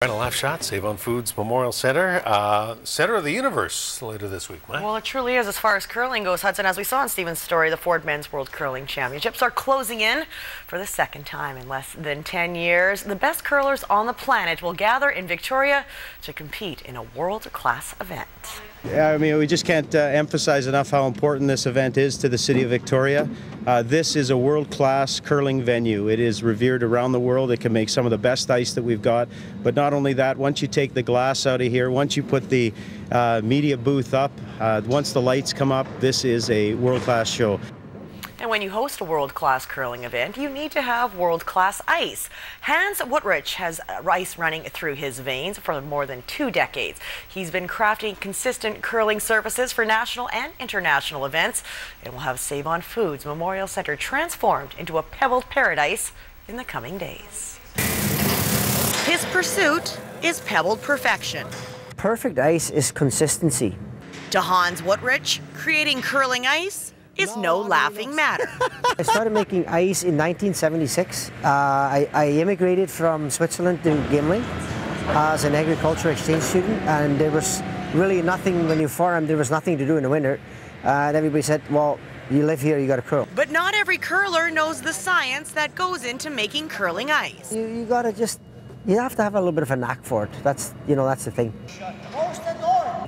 Final last shot, Save on Foods Memorial Center, center of the universe later this week, Mike. Well, it truly is as far as curling goes, Hudson. As we saw in Stephen's story, the Ford Men's World Curling Championships are closing in for the second time in less than 10 years. The best curlers on the planet will gather in Victoria to compete in a world-class event. Yeah, I mean, we just can't emphasize enough how important this event is to the city of Victoria. This is a world-class curling venue. It is revered around the world. It can make some of the best ice that we've got. But not only that, once you take the glass out of here, once you put the media booth up, once the lights come up, this is a world-class show. And when you host a world-class curling event, you need to have world-class ice. Hans Wuttrich has ice running through his veins for more than 2 decades. He's been crafting consistent curling surfaces for national and international events, and will have Save on Foods Memorial Center transformed into a pebbled paradise in the coming days. His pursuit is pebbled perfection. Perfect ice is consistency. To Hans Wuttrich, creating curling ice is no laughing matter. I started making ice in 1976. I immigrated from Switzerland to Gimli as an agriculture exchange student, and there was really nothing, when you farm, there was nothing to do in the winter. And everybody said, well, you live here, you got to curl. But not every curler knows the science that goes into making curling ice. You got to just, you have to have a little bit of a knack for it. That's, that's the thing.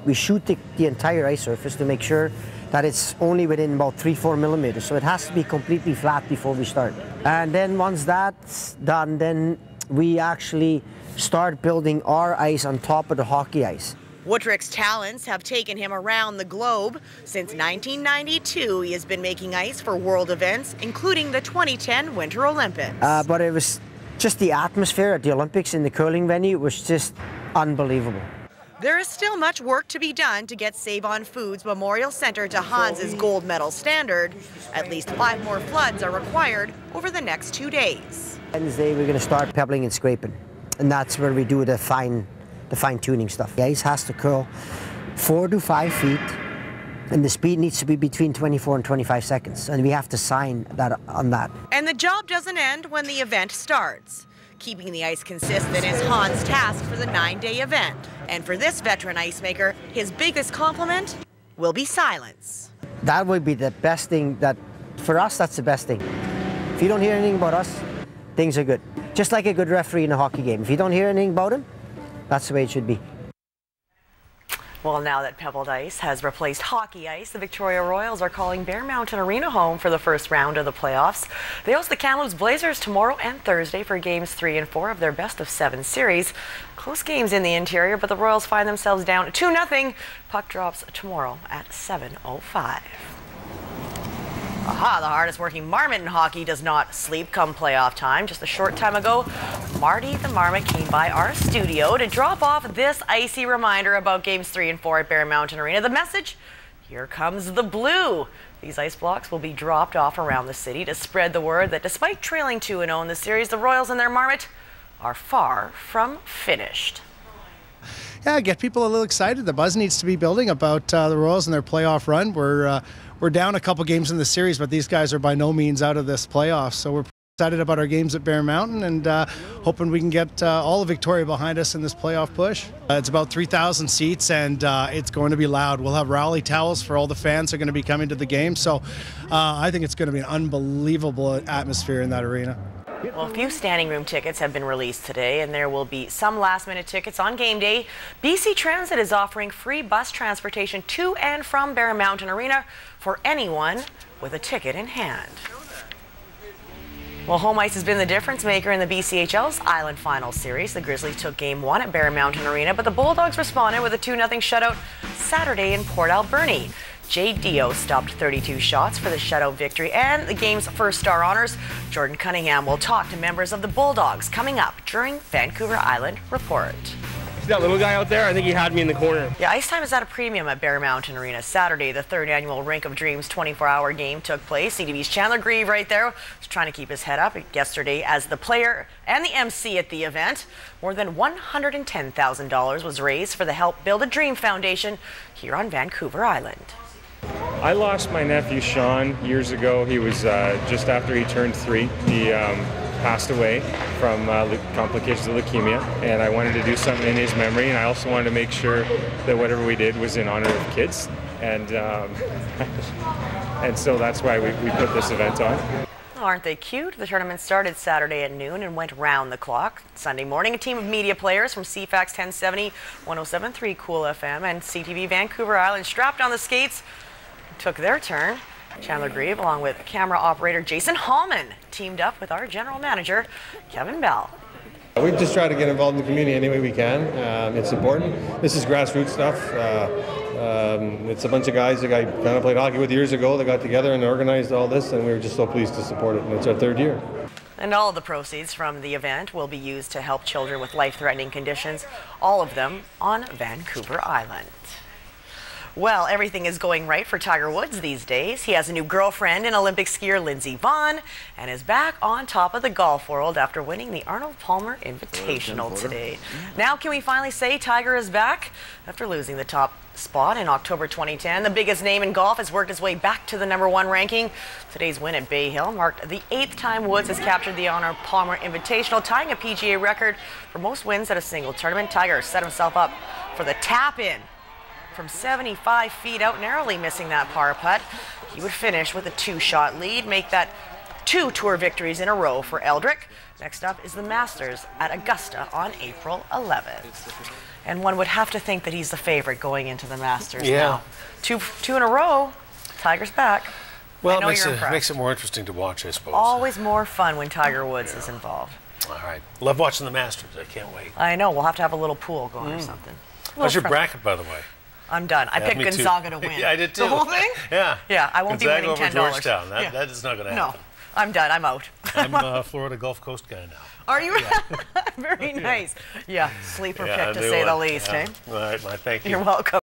We shoot the entire ice surface to make sure that it's only within about 3-4 millimeters. So it has to be completely flat before we start. And then once that's done, then we actually start building our ice on top of the hockey ice. Wuttrich's talents have taken him around the globe. Since 1992, he has been making ice for world events, including the 2010 Winter Olympics. But it was just the atmosphere at the Olympics in the curling venue was just unbelievable. There is still much work to be done to get Save on Foods Memorial Center to Hans's gold medal standard. At least 5 more floods are required over the next 2 days. Wednesday we're going to start pebbling and scraping, and that's where we do the fine-tuning stuff. The ice has to curl 4 to 5 feet, and the speed needs to be between 24 and 25 seconds, and we have to sign that on that. And the job doesn't end when the event starts. Keeping the ice consistent is Hans' task for the 9-day event. And for this veteran ice maker, his biggest compliment will be silence. That would be the best thing. That for us, that's the best thing. If you don't hear anything about us, things are good. Just like a good referee in a hockey game. If you don't hear anything about him, that's the way it should be. Well, now that pebbled ice has replaced hockey ice, the Victoria Royals are calling Bear Mountain Arena home for the first round of the playoffs. They host the Kamloops Blazers tomorrow and Thursday for games 3 and 4 of their best-of-7 series. Close games in the interior, but the Royals find themselves down 2-0. Puck drops tomorrow at 7:05. Aha, the hardest working marmot in hockey does not sleep come playoff time. Just a short time ago, Marty the Marmot came by our studio to drop off this icy reminder about games 3 and 4 at Bear Mountain Arena. The message, here comes the blue. These ice blocks will be dropped off around the city to spread the word that despite trailing 2-0 in the series, the Royals and their Marmot are far from finished. Yeah, get people a little excited. The buzz needs to be building about the Royals and their playoff run. We're down a couple games in the series, but these guys are by no means out of this playoff. So we're excited about our games at Bear Mountain and hoping we can get all of Victoria behind us in this playoff push. It's about 3,000 seats, and it's going to be loud. We'll have rally towels for all the fans who are going to be coming to the game. So I think it's going to be an unbelievable atmosphere in that arena. Well, a few standing room tickets have been released today, and there will be some last-minute tickets on game day. BC Transit is offering free bus transportation to and from Bear Mountain Arena for anyone with a ticket in hand. Well, home ice has been the difference maker in the BCHL's Island Finals series. The Grizzlies took Game 1 at Bear Mountain Arena, but the Bulldogs responded with a 2-0 shutout Saturday in Port Alberni. Jay Dio stopped 32 shots for the shutout victory, and the game's first star honors. Jordan Cunningham will talk to members of the Bulldogs coming up during Vancouver Island Report. See that little guy out there? I think he had me in the corner. Yeah, ice time is at a premium at Bear Mountain Arena. Saturday, the 3rd annual Rink of Dreams 24-hour game took place. CTV's Chandler Grieve right there was trying to keep his head up yesterday as the player and the MC at the event. More than $110,000 was raised for the Help Build a Dream Foundation here on Vancouver Island. I lost my nephew Sean years ago. He was just after he turned 3. passed away from complications of leukemia, and I wanted to do something in his memory, and I also wanted to make sure that whatever we did was in honor of kids, and and so that's why we put this event on. Aren't they cute? The tournament started Saturday at noon and went round the clock. Sunday morning, a team of media players from CFAX 1070, 107.3 Cool FM, and CTV Vancouver Island strapped on the skates and took their turn. Chandler Grieve, along with camera operator Jason Hallman, teamed up with our general manager, Kevin Bell. We just try to get involved in the community any way we can. It's important. This is grassroots stuff. It's a bunch of guys that I kind of played hockey with years ago that got together and organized all this, and we were just so pleased to support it, and it's our third year. And all of the proceeds from the event will be used to help children with life-threatening conditions, all of them on Vancouver Island. Well, everything is going right for Tiger Woods these days. He has a new girlfriend in Olympic skier Lindsey Vonn and is back on top of the golf world after winning the Arnold Palmer Invitational today. Now can we finally say Tiger is back? After losing the top spot in October 2010, the biggest name in golf has worked his way back to the #1 ranking. Today's win at Bay Hill marked the 8th time Woods has captured the Arnold Palmer Invitational, tying a PGA record for most wins at a single tournament. Tiger set himself up for the tap-in from 75 feet out, narrowly missing that par putt. He would finish with a 2-shot lead, make that 2 tour victories in a row for Eldrick. Next up is the Masters at Augusta on April 11th. And one would have to think that he's the favorite going into the Masters now. Two in a row, Tiger's back. Well, it makes it more interesting to watch, I suppose. Always more fun when Tiger Woods is involved. All right. Love watching the Masters. I can't wait. I know. We'll have to have a little pool going or something. How's your bracket, by the way? I'm done. I picked Gonzaga to win. Yeah, I did too. The whole thing? Yeah. Yeah, I won't Gonzaga be winning $10. over Georgetown. That is not going to happen. No, I'm done. I'm out. I'm a Florida Gulf Coast guy now. Are you? Yeah. Very nice. Yeah, sleeper pick to say the least, eh? All right, thank you. You're welcome.